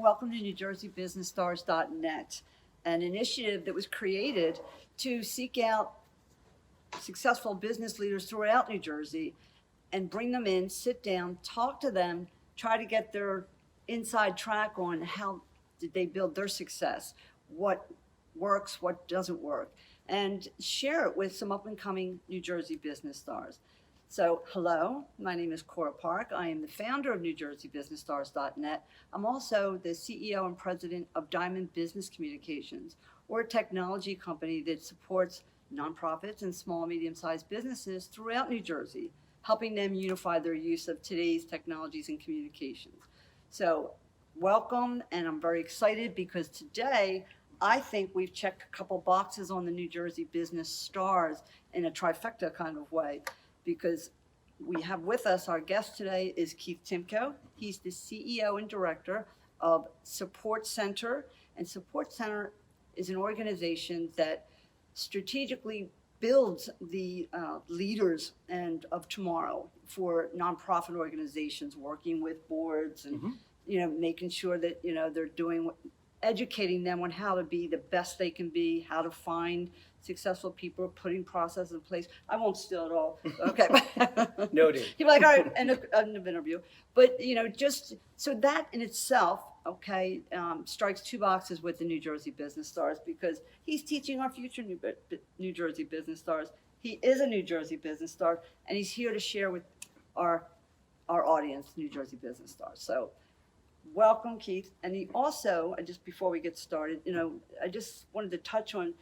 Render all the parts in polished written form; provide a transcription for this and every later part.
welcome to NewJerseyBusinessStars.net, an initiative that was created to seek out successful business leaders throughout New Jersey and bring them in, sit down, talk to them, try to get their inside track on how did they build their success, what works, what doesn't work, and share it with some up-and-coming New Jersey business stars. So, hello, my name is Cora Park. I am the founder of NewJerseyBusinessStars.net. I'm also the CEO and president of Diamond Business Communications. We're a technology company that supports nonprofits and small and medium-sized businesses throughout New Jersey, helping them unify their use of today's technologies and communications. So, welcome, and I'm very excited because today I think we've checked a couple boxes on the New Jersey Business Stars in a trifecta kind of way, because we have with us, our guest today is Keith Timko. He's the CEO and director of Support Center, and Support Center is an organization that strategically builds the leaders of tomorrow for nonprofit organizations, working with boards and making sure that they're doing educating them on how to be the best they can be, how to find successful people, putting processes in place. I won't steal it all. Okay. Noted. You're like, all right, end of interview. But, just so that in itself, strikes two boxes with the New Jersey Business Stars, because he's teaching our future New Jersey Business Stars. He is a New Jersey Business Star, and he's here to share with our audience, New Jersey Business Stars. So, welcome, Keith. And he also, just before we get started, I just wanted to touch on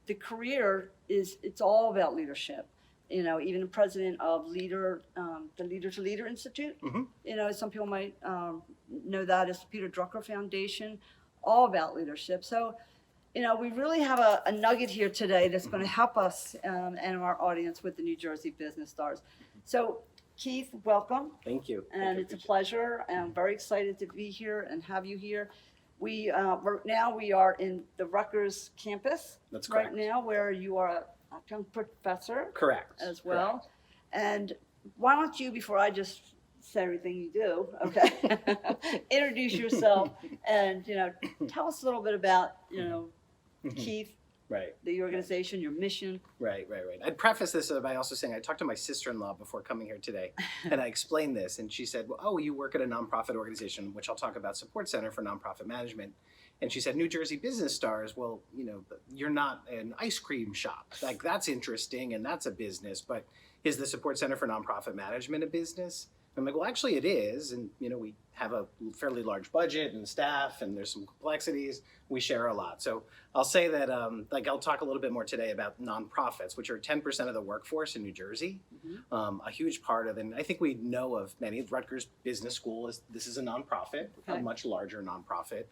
the career it's all about leadership. Even the president of the Leader to Leader Institute, some people might know that as the Peter Drucker Foundation, all about leadership. So, we really have a nugget here today that's going to help us and our audience with the New Jersey Business Stars. So, Keith, welcome. Thank you. And it's a pleasure. And I'm very excited to be here and have you here. We are in the Rutgers campus. That's correct. Right now, where you are an adjunct professor. Correct. As well. Correct. And why don't you, before I just say everything you do, introduce yourself and tell us a little bit about Keith. Right. The organization, your mission. Right. I'd preface this by also saying I talked to my sister-in-law before coming here today, and I explained this, and she said, well, oh, you work at a nonprofit organization, which I'll talk about, Support Center for Nonprofit Management. And she said, New Jersey Business Stars, well, you're not an ice cream shop. Like, that's interesting, and that's a business, but is the Support Center for Nonprofit Management a business? I'm like, well, actually it is, and we have a fairly large budget and staff, and there's some complexities. We share a lot. So I'll say that, I'll talk a little bit more today about nonprofits, which are 10% of the workforce in New Jersey, a huge part of, and I think we know of many. Rutgers Business School this is a nonprofit, a much larger nonprofit.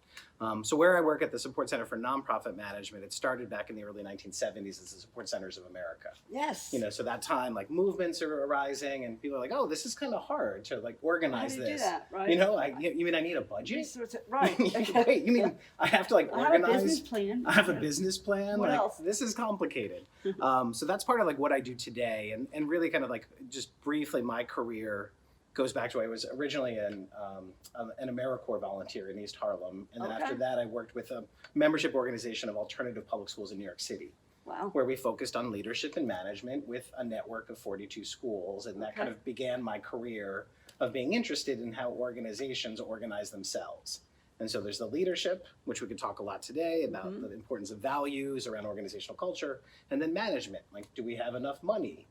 So where I work at the Support Center for Nonprofit Management, it started back in the early 1970s as the Support Centers of America. Yes. So that time, movements are arising, and people are like, oh, this is kind of hard to organize this. Do that, right? You mean I need a budget? Right. Wait, you mean I have to organize? I have a business plan. I have a business plan. What else? This is complicated. So that's part of what I do today, and really kind of just briefly, my career goes back to I was originally an AmeriCorps volunteer in East Harlem, and then after that I worked with a membership organization of alternative public schools in New York City. Wow. Where we focused on leadership and management with a network of 42 schools, and that kind of began my career of being interested in how organizations organize themselves. And so there's the leadership, which we could talk a lot today about the importance of values around organizational culture, and then management. Do we have enough money?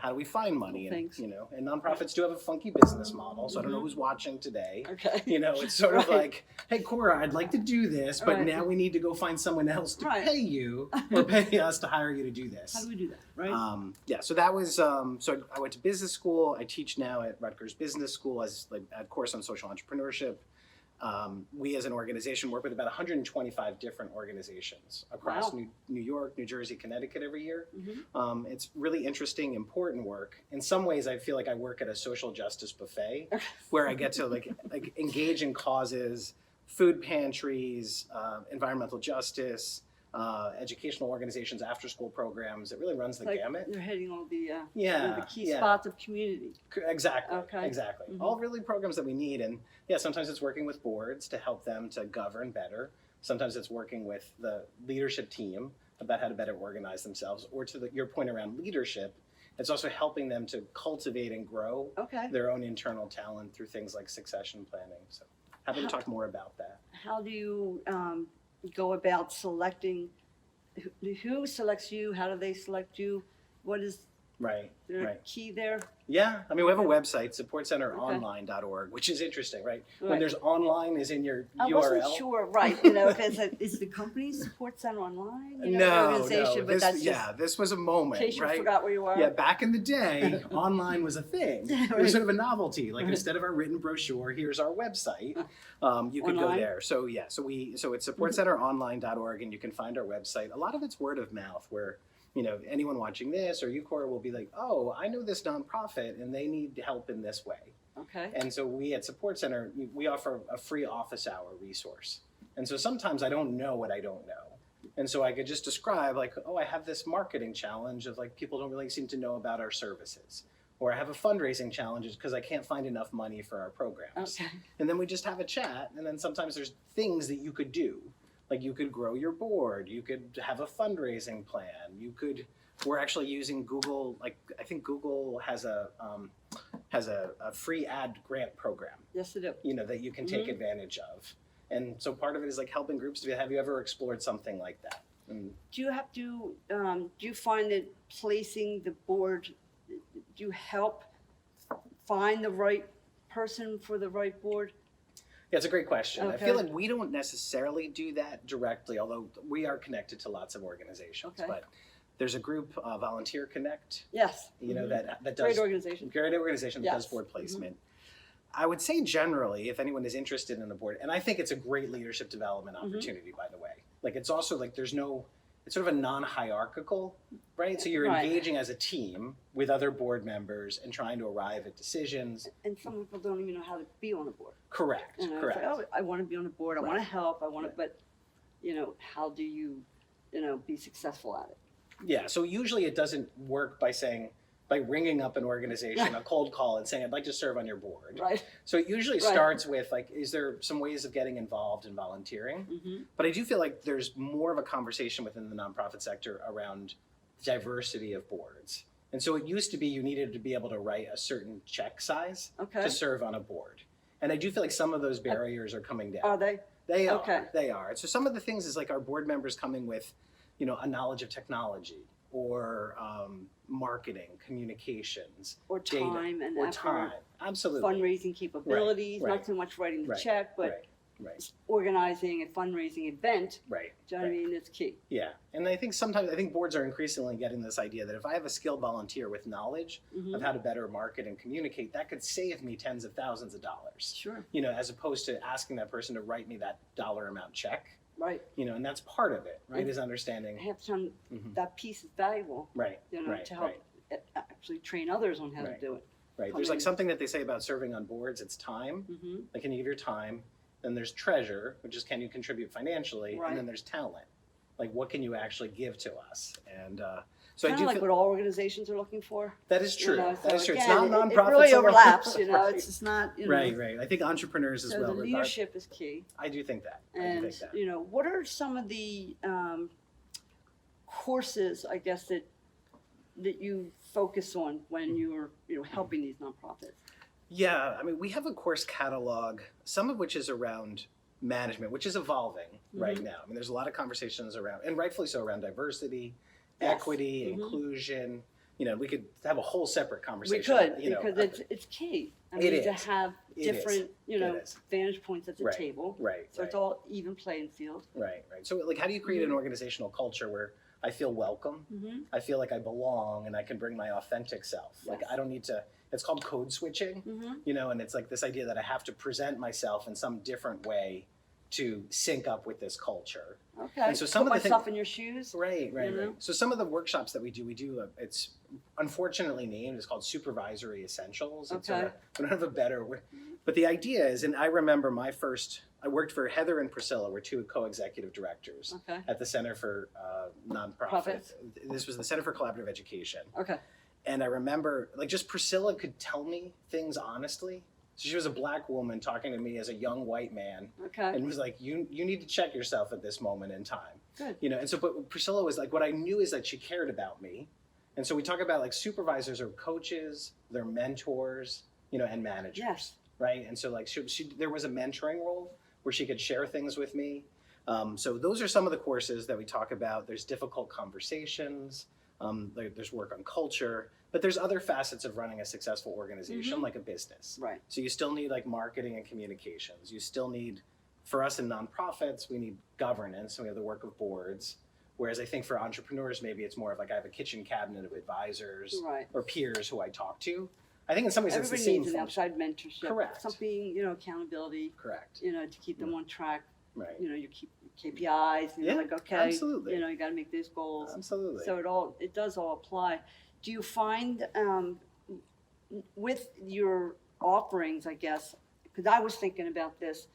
How do we find money? And, and nonprofits do have a funky business model, so I don't know who's watching today. Okay. It's sort of like, hey, Cora, I'd like to do this, but now we need to go find someone else to pay you or pay us to hire you to do this. How do we do that, right? So that was, so I went to business school. I teach now at Rutgers Business School as a course on social entrepreneurship. We as an organization work with about 125 different organizations across New York, New Jersey, Connecticut every year. It's really interesting, important work. In some ways, I feel like I work at a social justice buffet where I get to engage in causes, food pantries, environmental justice, educational organizations, after school programs. It really runs the Like gamut. You're hitting all the, Yeah, the key yeah. spots of community. Exactly. Okay. Exactly. Mhm. All really programs that we need. And yeah, sometimes it's working with boards to help them to govern better. Sometimes it's working with the leadership team about how to better organize themselves. Or to your point around leadership, it's also helping them to cultivate and grow Okay. their own internal talent through things like succession planning. So happy to talk more about that. How do you go about selecting? Who selects you? How do they select you? What is Right. the Right. key there? Yeah, I mean, we have a Okay. website, supportcenteronline.org, which is interesting, right? When Right. there's online is in your I URL. wasn't sure, right? If is the company Support Center Online? Organization, but this, that's yeah, this was a in moment, case you right? forgot where you are. Yeah, back in the day, online was a thing. It Right. was sort of a novelty. Like Right. instead of our written brochure, here's our website. You could go Online? there. So yeah, so it's supportcenteronline.org, and you can find our website. A lot of it's word of mouth, where anyone watching this or UCOR will be like, oh, I know this nonprofit and they need help in this way. Okay. And so we at Support Center, we offer a free office hour resource. And so sometimes I don't know what I don't know. And so I could just describe like, oh, I have this marketing challenge of like, people don't really seem to know about our services. Or I have a fundraising challenge because I can't find enough money for our programs. Okay. And then we just have a chat. And then sometimes there's things that you could do. Like you could grow your board, you could have a fundraising plan, we're actually using Google, like I think Google has a free ad grant program, Yes, it is. that you can take advantage of. And so part of it is like helping groups have you ever explored something like that? And Do you have to? Do you find that placing the board? Do you help find the right person for the right board? yeah, it's a great question. I Okay. feel like we don't necessarily do that directly, although we are connected to lots of organizations. Okay. But there's a group, Volunteer Connect, Yes. that does Great organization. great organization that does Yes. board placement. I would say generally, if anyone is interested in a board, and I think it's a great leadership development opportunity, by the way. Like it's also like it's sort of a non-hierarchical, right? So you're Right. engaging as a team with other board members and trying to arrive at decisions. And some people don't even know how to be on a board. Correct, It's correct. like, oh, I want to be on a board. I want to Right. help. I want to, Right. but how do you, be successful at it? Yeah, so usually it doesn't work by ringing up an organization, a cold call and saying, I'd like to serve on your board. Right. So it usually Right. starts with like, is there some ways of getting involved in volunteering? Mm-hmm. But I do feel like there's more of a conversation within the nonprofit sector around diversity of boards. And so it used to be you needed to be able to write a certain check size Okay. to serve on a board. And I do feel like some of those barriers are coming down. Are they? They are. Okay. They are. And so some of the things is like our board members coming with, a knowledge of technology or marketing, communications, Or data, time and or effort. time. Absolutely. Fundraising capabilities, right. not so much writing the Right, check, but Right. organizing a fundraising event. Right. Do you know what I mean? That's key. Yeah. And I think boards are increasingly getting this idea that if I have a skilled volunteer with knowledge Mhm. of how to better market and communicate, that could save me tens of thousands of dollars. Sure. As opposed to asking that person to write me that dollar amount check. Right. And that's part of it, right? And Is understanding. Half the time, Mhm. that piece is valuable, Right. to help actually train others on how Right. to do it. Right. come There's like in. something that they say about serving on boards. It's time. Mm-hmm. Like, can you give your time? Then there's treasure, which is can you contribute financially? Right. And then there's talent. Like, what can you actually give to us? And so I Kind do of like feel what all organizations are looking for. that is true. So That is true. It's again, not nonprofits. It really alone. overlaps. Right. It's just not. Right. I think entrepreneurs as So well. the regard- leadership is key. I do think that. I do And think that. what are some of the courses, I guess, that you focus on when you're helping these nonprofits? Yeah, I mean, we have a course catalog, some of which is around management, which is evolving right Mm-hmm. now. I mean, there's a lot of conversations around, and rightfully so, around diversity, Yes. equity, Mhm. inclusion. We could have a whole separate We conversation. could, because it's key. I It mean, to is. have It different, It is. vantage points at the Right. table. Right. So it's all even playing field. Right. So, like, how do you create an organizational culture where I feel welcome, Mm-hmm. I feel like I belong, and I can bring my authentic self? Like, Yes. I don't need to. It's called code switching. Mm-hmm. And it's like this idea that I have to present myself in some different way to sync up with this culture. Okay. And so some Put of the myself in your shoes. Right. know? So some of the workshops that we do, it's unfortunately named, it's called Supervisory Essentials. It's Okay. we don't have a better word. But the idea is, and I remember my first I worked for Heather and Priscilla, were two co-executive directors Okay. at the Center for Nonprofit. Profits. This was the Center for Collaborative Education. Okay. And I remember, like, just Priscilla could tell me things honestly. So she was a black woman talking to me as a young white man, Okay. and was like, "You need to check yourself at this moment in time." Good. You know, and so, but Priscilla was like, what I knew is that she cared about me, and so we talk about like supervisors or coaches, their mentors, you know, and managers, Yes. right? And so like there was a mentoring role where she could share things with me. So those are some of the courses that we talk about. There's difficult conversations. There's work on culture, but there's other facets of running a successful organization, like a business. Right. So you still need like marketing and communications. You still need, for us in nonprofits, we need governance, and we have the work of boards. Whereas I think for entrepreneurs, maybe it's more of like I have a kitchen cabinet of advisors Right. or peers who I talk to. I think in some ways it's the Everybody same needs an function. outside mentorship. Correct. Something, accountability, Correct. to keep them on track. Right. You keep KPIs, Yeah, like, okay, absolutely. you got to make these goals. Absolutely. So it does all apply. Do you find with your offerings, I guess, because I was thinking about this,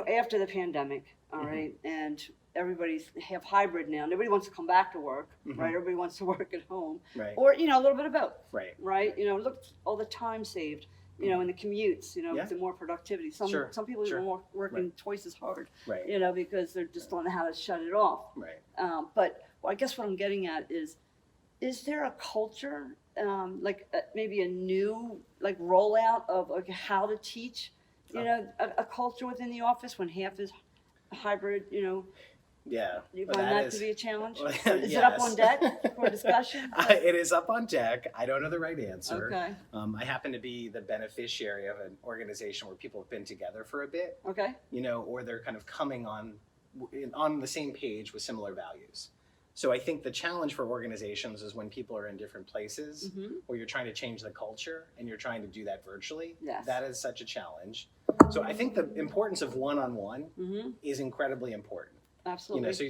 after the pandemic, all Mhm. right, and everybody's have hybrid now. Nobody wants to come back to work, Mhm. right? Everybody wants to work at home, Right. or a little bit of both, Right. right? Look all the time saved, in the commutes, Yeah. the more productivity. Some Sure, people sure. even working twice as hard, Right. because they're just don't know how to shut it off. Right. But I guess what I'm getting at is there a culture, maybe a new rollout of how to teach, a culture within the office when half is hybrid, Yeah. you Well, find that is- to be a challenge? Well, Is it up on yes. deck for discussion? It is up on deck. I don't know the right answer. Okay, I happen to be the beneficiary of an organization where people have been together for a bit, okay, or they're kind of coming on the same page with similar values. So I think the challenge for organizations is when people are in different places, Mhm. where you're trying to change the culture and you're trying to do that virtually. Yes. That is such a challenge. So I think the importance of one-on-one mm-hmm, is incredibly important. absolutely, So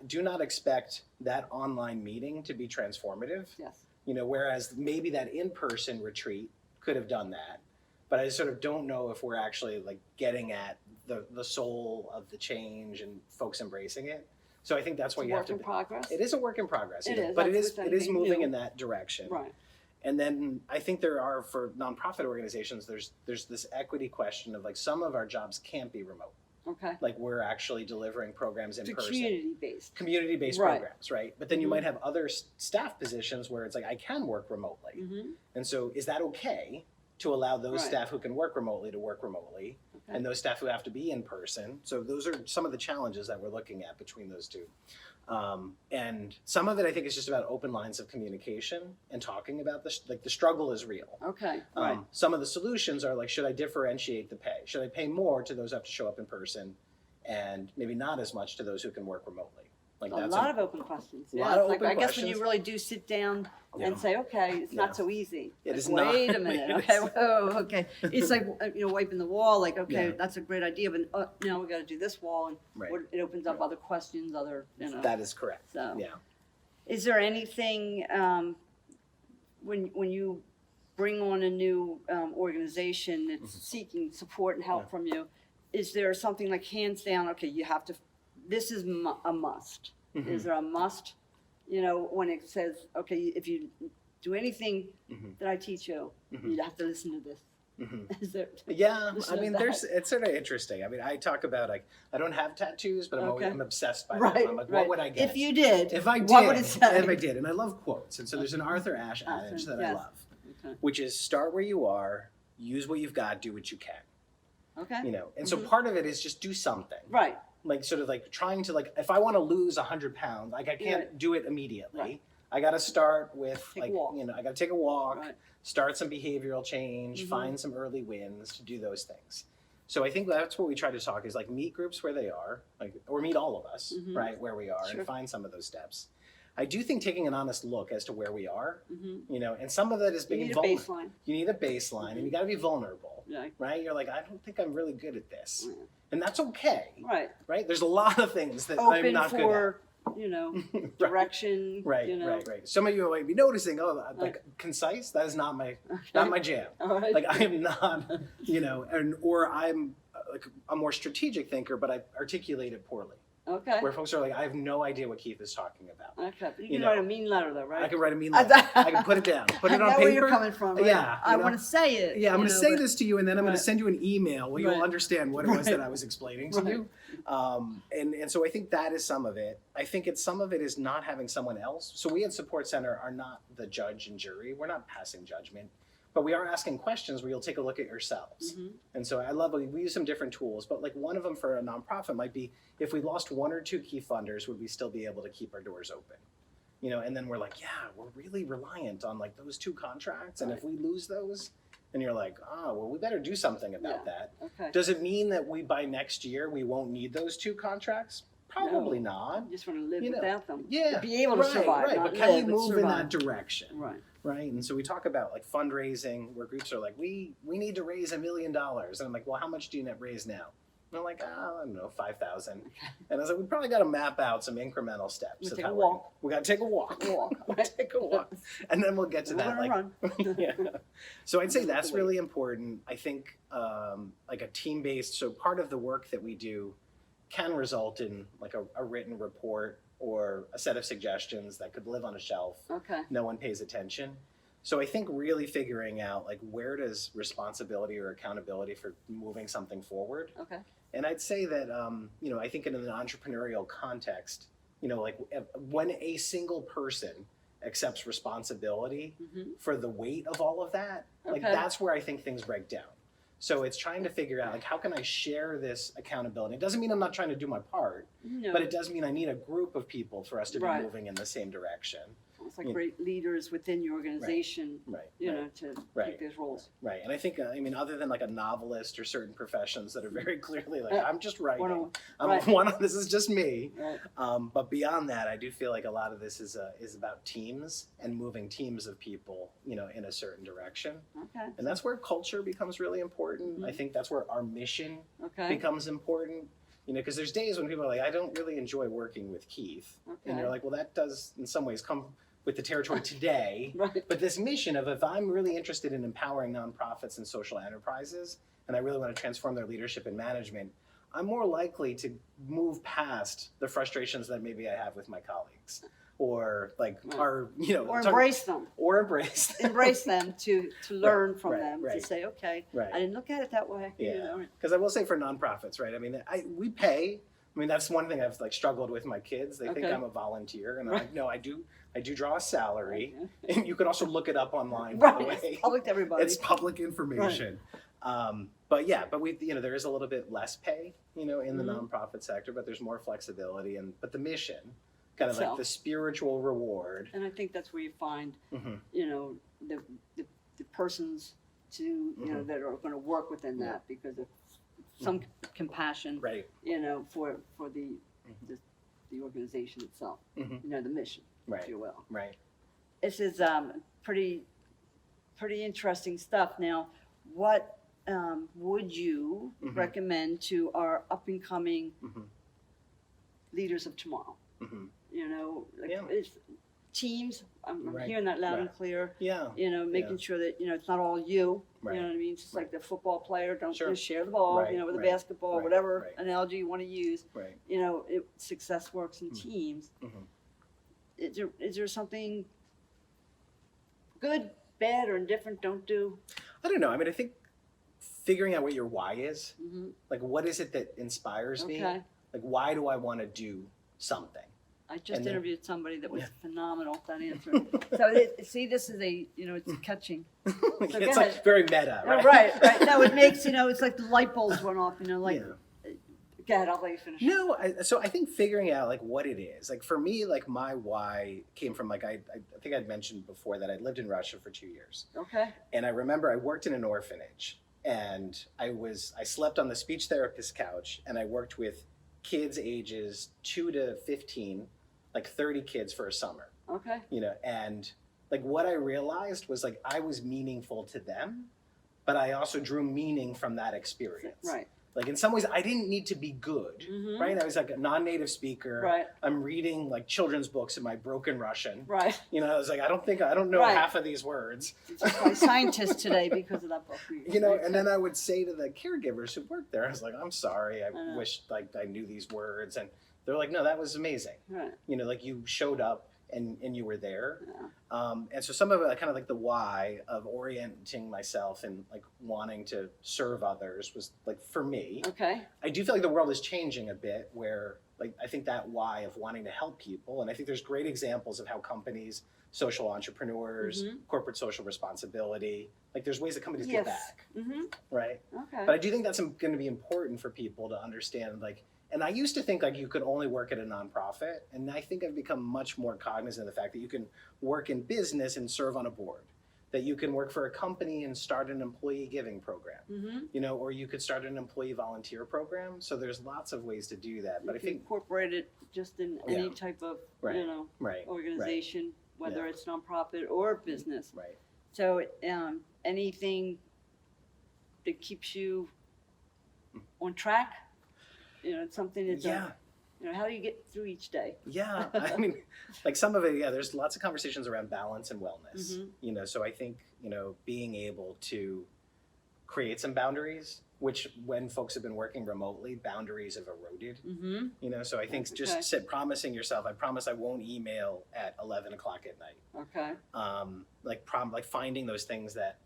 do not expect that online meeting to be transformative. yes, Whereas maybe that in-person retreat could have done that, but I sort of don't know if we're actually like getting at the soul of the change and folks embracing it. So I think that's why it's a you have work to. in progress. It is a work in progress. It is, but it that's is with it is anything moving new. in that direction. Right, And then I think there are, for nonprofit organizations, there's this equity question of like some of our jobs can't be remote. okay, Like we're actually delivering programs in it's person. community-based, Community-based Right. programs, right? But then you Mhm. might have other staff positions where it's like, I can work remotely. mm-hmm, And so is that okay to allow those Right. staff who can work remotely to work remotely, okay, and those staff who have to be in person? So those are some of the challenges that we're looking at between those two. And some of it, I think, is just about open lines of communication and talking about the struggle is real. okay, right, Some of the solutions are like, should I differentiate the pay? Should I pay more to those who have to show up in person and maybe not as much to those who can work remotely? Like a that's lot of open questions. lot Yeah, of it's like, open I guess when questions. you really do sit down Yeah. and say, okay, it's Yeah. not so easy. It Like, is not. Wait a minute. It Okay. is- Whoa. Okay. It's like wiping the wall. Like, okay, Yeah. that's a great idea, but now we got to do this wall, and Right. it opens up other questions. That is correct. So, Yeah. is there anything when you bring on a new organization that's seeking support and help Yeah. from you? Is there something like hands down? Okay, you have to. This is a must. Mhm. Is there a must? When it says, okay, if you do anything Mhm. that I teach you, Mhm. you have to listen to this. Mhm. Is there? Yeah, Listen I to mean, that. it's sort of interesting. I mean, I talk about like I don't have tattoos, but Okay. I'm obsessed by Right, them. I'm like, right. what would I get? If you did, If I did, what would it say? If I did, and I love quotes, and so there's an Arthur Ashe Awesome, adage that I yes. love, Okay. which is start where you are, use what you've got, do what you can. Okay. And so Mhm. part of it is just do something. Right. Like sort of like trying to like if I want to lose 100 pounds, like I can't Right. do it immediately. Right. I got to start with Take a like walk. I got to take a walk, Right. start some behavioral change, Mhm. find some early wins to do those things. So I think that's what we try to talk is like meet groups where they are, like or meet all of us, Mhm. right, where we are Sure. and find some of those steps. I do think taking an honest look as to where we are, Mm-hmm. and some of that is You being need a vulnerable. baseline. You need a baseline, and you got to be vulnerable, Yeah. right? You're like, I don't think I'm really good at this, Yeah. and that's okay, Right. right? There's a lot of things that I'm Open not for Right. direction. Right. Some of you might be noticing, like concise. That is not my Okay. not my jam. All right. Like I am not, or I'm like a more strategic thinker, but I articulate it poorly. Okay. Where folks are like, I have no idea what Keith is talking about. Okay. You You can know, write a mean letter though, right? I can write a mean letter. I can put it down, put it on I know paper. where you're coming from. Right? Yeah, I you know? want to say it. Yeah, I'm going to say but- this to you, and then I'm going Right. to send you an email where you'll Right. understand what it was that I was explaining to Right. you. And so I think that is some of it. I think some of it is not having someone else. So we at Support Center are not the judge and jury. We're not passing judgment, but we are asking questions where you'll take a look at yourselves. Mhm. And so I love, we use some different tools, but like one of them for a nonprofit might be, if we lost one or two key funders, would we still be able to keep our doors open? You know, and then we're like, yeah, we're really reliant on like those two contracts. And if we lose those, and you're like, oh, well, we better do something about Yeah. that. Okay. Does it mean that by next year, we won't need those two contracts? Probably No. not. You just want to live You know, without them. Yeah. Be able to right, survive. Right, Not but can live, we but move in that survive. direction? Right. Right. And so we talk about like fundraising where groups are like, we need to raise $1 million. And I'm like, well, how much do you raise now? And I'm like, I don't know, 5,000. And I was like, we probably got to map out some incremental steps. We'll of take how a we're walk. We got to take a walk. We'll take a walk. And then we'll get to We're that. gonna Like, run. yeah. So I'd say We'll that's wait. really important. I think like a team-based, so part of the work that we do can result in like a written report or a set of suggestions that could live on a shelf. Okay. No one pays attention. So I think really figuring out like where does responsibility or accountability for moving something forward. Okay. And I'd say that, you know, I think in an entrepreneurial context, you know, like when a single person accepts responsibility Mhm. for the weight of all of that, like Okay. that's where I think things break down. So it's trying to figure out like how can I share this accountability? It doesn't mean I'm not trying to do my part, No. but it does mean I need a group of people for us to be Right. moving in the same direction. It's like you- great leaders within your organization, Right. you right. know, to Right. take those roles. Right, and I think, I mean, other than like a novelist or certain professions that are very clearly like, I'm just writing, One-on-one. I'm Right. one. This is just me. Right. But beyond that, I do feel like a lot of this is about teams and moving teams of people, you know, in a certain direction, Okay. and that's where culture becomes really important. I Mhm. think that's where our mission Okay. becomes important. You know, because there's days when people are like, I don't really enjoy working with Keith, and you're Okay. like, well, that does in some ways come with the territory today. Right. But this mission of if I'm really interested in empowering nonprofits and social enterprises, and I really want to transform their leadership and management, I'm more likely to move past the frustrations that maybe I have with my colleagues, or like Right. our, you know, Or embrace them. or embrace them. Embrace them to learn from right, them, to right. say, okay, Right. I didn't look at it that way. You Yeah. know? Because I will say for nonprofits, right? I mean, we pay. I mean, that's one thing I've like struggled with my kids. They think Okay. I'm a volunteer, and I'm Right. like, no, I do draw a salary, Okay. and you can also look it up online. By the Right. way, It's public to everybody. it's public information. But yeah, but we, you know, there is a little bit less pay, you know, in the Mhm. nonprofit sector, but there's more flexibility, but the mission, kind of like Itself. the spiritual reward. And I think that's where you find, Mm-hmm. you know, the persons to, you know, that are going to work within Yeah. that because of some compassion, Right. you know, for the Mhm. the organization itself, Mhm. you know, the mission, Right. if you will. Right. This is pretty interesting stuff. Now, what would you Mhm. recommend to our up and coming Mm-hmm. leaders of tomorrow? Mm-hmm. You know, like Yeah. it's teams. I'm Right, hearing that loud and right. clear. Yeah. You know, making sure that, you know, it's not all you. Right. You know what I mean? It's just like the football player, don't Sure. just share the ball, Right, you know, with right, the basketball, right, whatever right. analogy you want to use. Right. You know, success works in Mhm. teams. Mhm. Is there something good, bad, or indifferent don't do? I don't know. I mean, I think figuring out what your why is, Mm-hmm. like what is it that inspires me? Okay. Like why do I want to do something? I just And then- interviewed somebody that was Yeah. phenomenal at that answer. See, this is you know, it's catching. it's go like ahead. very meta, Oh, right? right. No, it makes, you know, it's like the light bulbs went off, you know, like, Yeah. go ahead, I'll let you finish. No, so I think figuring out like what it is, like for me, like my why came from like I think I'd mentioned before that I lived in Russia for 2 years, Okay. and I remember I worked in an orphanage, and I slept on the speech therapist couch, and I worked with kids ages 2 to 15, like 30 kids for a summer, Okay. you know, and like what I realized was like I was meaningful to them, but I also drew meaning from that experience. Right. like in some ways I didn't need to be good, right? I was like a non-native speaker. Right. I'm reading like children's books in my broken Russian. Right. You know, I was like, I don't know Right. half of these words. Just my scientist today because of that book. You know, and then I would say to the caregivers who worked there, I was like, I'm sorry, I wish like I knew these words. And they're like, no, that was amazing. Right. You know, like you showed up and you were there. Yeah. And so some of it, kind of like the why of orienting myself and like wanting to serve others was like for me. Okay. I do feel like the world is changing a bit where like I think that why of wanting to help people, and I think there's great examples of how companies, social entrepreneurs, corporate social responsibility, like there's ways that companies give back, right? Okay. But I do think that's going to be important for people to understand, like, and I used to think like you could only work at a nonprofit, and I think I've become much more cognizant of the fact that you can work in business and serve on a board, that you can work for a company and start an employee giving program, you know, or you could start an employee volunteer program. So there's lots of ways to do that. But I think incorporate it just in any type of you know organization, whether it's nonprofit or business. Right. So anything that keeps you on track, you know, something that's you know, how do you get through each day? Yeah, I mean, like some of it, there's lots of conversations around balance and wellness, you know, so I think, you know, being able to create some boundaries, which when folks have been working remotely, boundaries have eroded, you know, so I think just promising yourself, I promise I won't email at 11 o'clock at night. Okay. Like finding those things that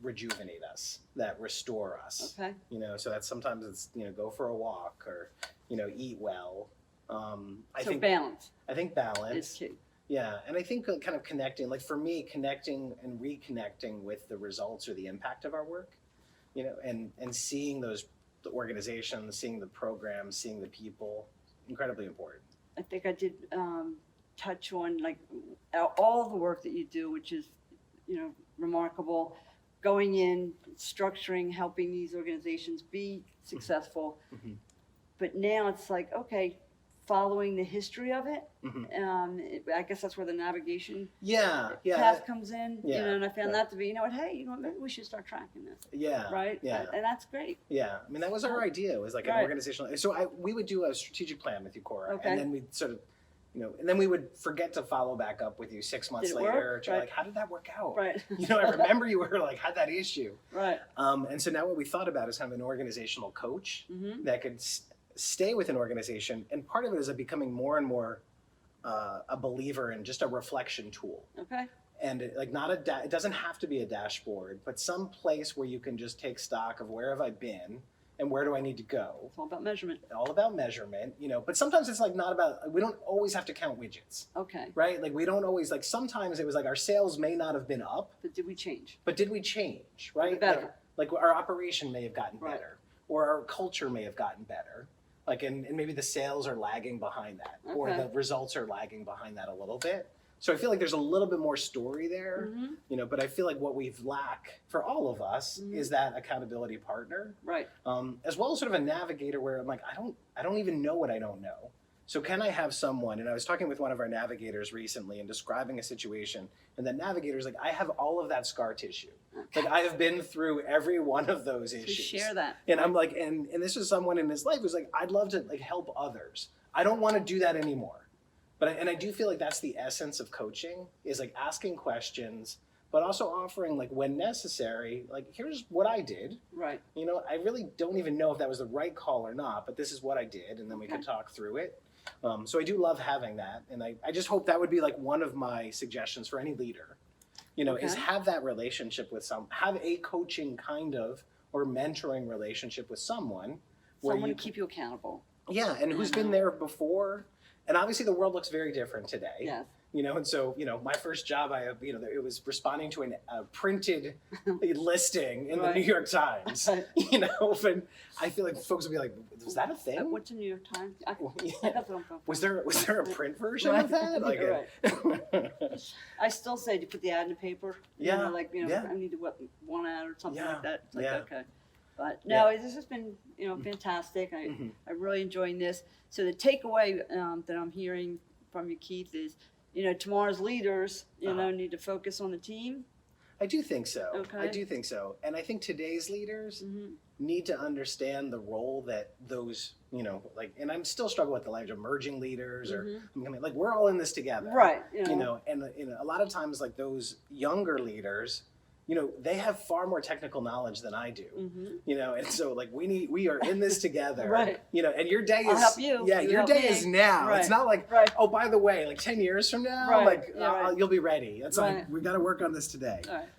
rejuvenate us, that restore us. Okay. You know, so that's sometimes it's, you know, go for a walk or, you know, eat well. I think balance. I think balance is key. Yeah, and I think kind of connecting, like for me, connecting and reconnecting with the results or the impact of our work, you know, and seeing the organizations, seeing the programs, seeing the people, incredibly important. I think I did touch on like all the work that you do, which is, you know, remarkable. Going in, structuring, helping these organizations be successful. But now it's like, okay, following the history of it, I guess that's where the navigation path comes in. You know, and I found that to be, you know what, hey, you know what, maybe we should start tracking this. Right? Yeah. And that's great. Yeah. I mean, that was our idea. It was like an organizational. So we would do a strategic plan with you, Cora, and then we'd sort of, you know, and then we would forget to follow back up with you 6 months later. Like, how did that work out? Right. You know, I remember you were like, had that issue. Right. And so now what we thought about is kind of an organizational coach that could stay with an organization. And part of it is becoming more and more a believer in just a reflection tool. Okay. And it doesn't have to be a dashboard, but some place where you can just take stock of where have I been and where do I need to go. It's all about measurement. All about measurement, you know, but sometimes it's like not about, we don't always have to count widgets. Okay. Right? Like we don't always, like sometimes it was like our sales may not have been up. But did we change? But did we change, right? Better. Like our operation may have gotten better, or our culture may have gotten better. Like, and maybe the sales are lagging behind that, or the results are lagging behind that a little bit. So I feel like there's a little bit more story there, you know, but I feel like what we've lacked for all of us is that accountability partner. Right. As well as sort of a navigator where I'm like, I don't even know what I don't know. So can I have someone, and I was talking with one of our navigators recently and describing a situation, and the navigator's like, I have all of that scar tissue. Like I have been through every one of those issues. Share that. And I'm like, and this is someone in his life who's like, I'd love to like help others. I don't want to do that anymore. But I do feel like that's the essence of coaching, is like asking questions, but also offering like when necessary, like here's what I did. Right. You know, I really don't even know if that was the right call or not, but this is what I did, and then we could talk through it. So I do love having that, and I just hope that would be like one of my suggestions for any leader, you know, is have that relationship with have a coaching kind of or mentoring relationship with someone. Someone to keep you accountable. Yeah, and who's been there before. And obviously the world looks very different today. Yes. You know, and so, you know, my first job, it was responding to a printed listing in the New York Times, you know, and I feel like folks would be like, was that a thing? What's the New York Times? Was there a print version of that? Like I still say to put the ad in the paper. You know, like, you know, I need to one ad or something like that. It's like, okay. But no, this has been, you know, fantastic. I'm really enjoying this. So the takeaway that I'm hearing from you, Keith, is, you know, tomorrow's leaders, you know, need to focus on the team. I do think so. Okay. I do think so. And I think today's leaders Mhm. need to understand the role that those, like, and I'm still struggling with the language, emerging leaders or, like, we're all in this together. Right. And a lot of times, like, those younger leaders, they have far more technical knowledge than I do, and so, like, we are in this together, Right. And your day is, I'll help you. yeah, You your help day me. is now. Right. It's not like, Right. oh, by the way, like 10 years from now, Right. like, Yeah, right. you'll be ready. It's like, Right. we got to work on this today. All right.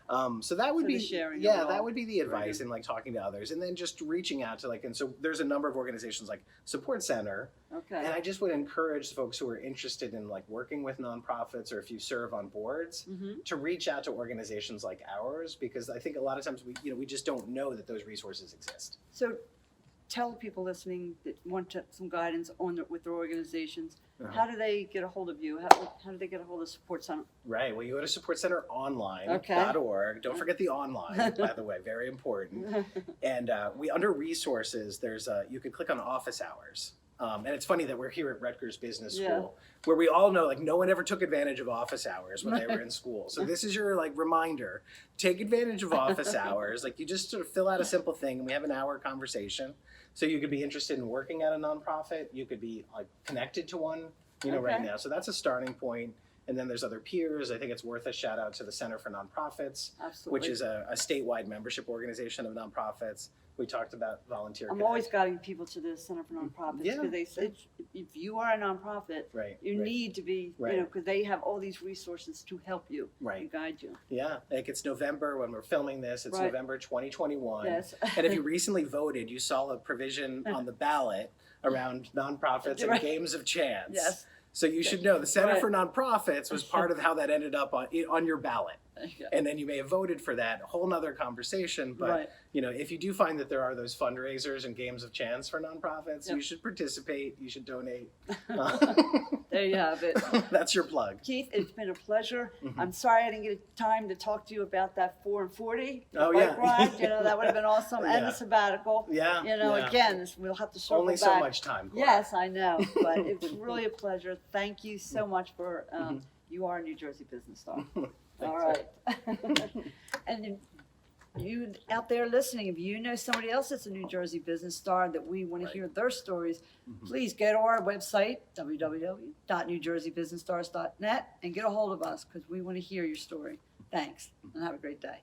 So that would So be, the sharing of yeah, it that all. would be the advice, and like talking to others, and then just reaching out to, like, and so there's a number of organizations like Support Center, Okay. and I just would encourage folks who are interested in, like, working with nonprofits, or if you serve on boards, to reach out to organizations like ours, because I think a lot of times we just don't know that those resources exist. So tell people listening that want some guidance with their organizations, how do they get a hold of you? How do they get a hold of Support Center? Right. Well, you go to supportcenteronline.org. Okay. Don't forget the online, by the way, very important. And we, under resources, there's you could click on office hours. And it's funny that we're here at Rutgers Business School, where we all know, like, no one ever took advantage of office hours when they were in school. So this is your, like, reminder: take advantage of office hours. Like, you just sort of fill out a simple thing, and we have an hour conversation. So you could be interested in working at a nonprofit. You could be, like, connected to one, right Okay. now. So that's a starting point. And then there's other peers. I think it's worth a shout out to the Center for Nonprofits, Absolutely. which is a statewide membership organization of nonprofits. We talked about Volunteer I'm Connect. always guiding people to the Center for Nonprofits Yeah, because they said if you are a nonprofit, Right. you right. need to be, Right. because they have all these resources to help you Right. and guide you. Yeah, like, it's November when we're filming this. It's Right. November 2021. Yes. And if you recently voted, you saw a provision on the ballot around nonprofits and Right. games of chance. Yes. So you should know the Center Right. for Nonprofits was part of how that ended up on your ballot. Okay. And then you may have voted for that, whole nother conversation. But, Right. if you do find that there are those fundraisers and games of chance for nonprofits, Yep. you should participate, you should donate. There you have it. That's your plug. Keith, it's been a pleasure. Mhm. I'm sorry I didn't get time to talk to you about that 4 and 40 Oh, bike yeah. ride. That would have been awesome. And Yeah. the sabbatical. Yeah. yeah. Again, we'll have to circle Only back. so much time. Cora. Yes, I know, but it's really a pleasure. Thank you so much for, you are a New Jersey business star. All right. And then you out there listening, if you know somebody else that's a New Jersey business star that we want to Right. hear their stories, please go to our website, www.newjerseybusinessstars.net, and get a hold of us because we want to hear your story. Thanks, and have a great day.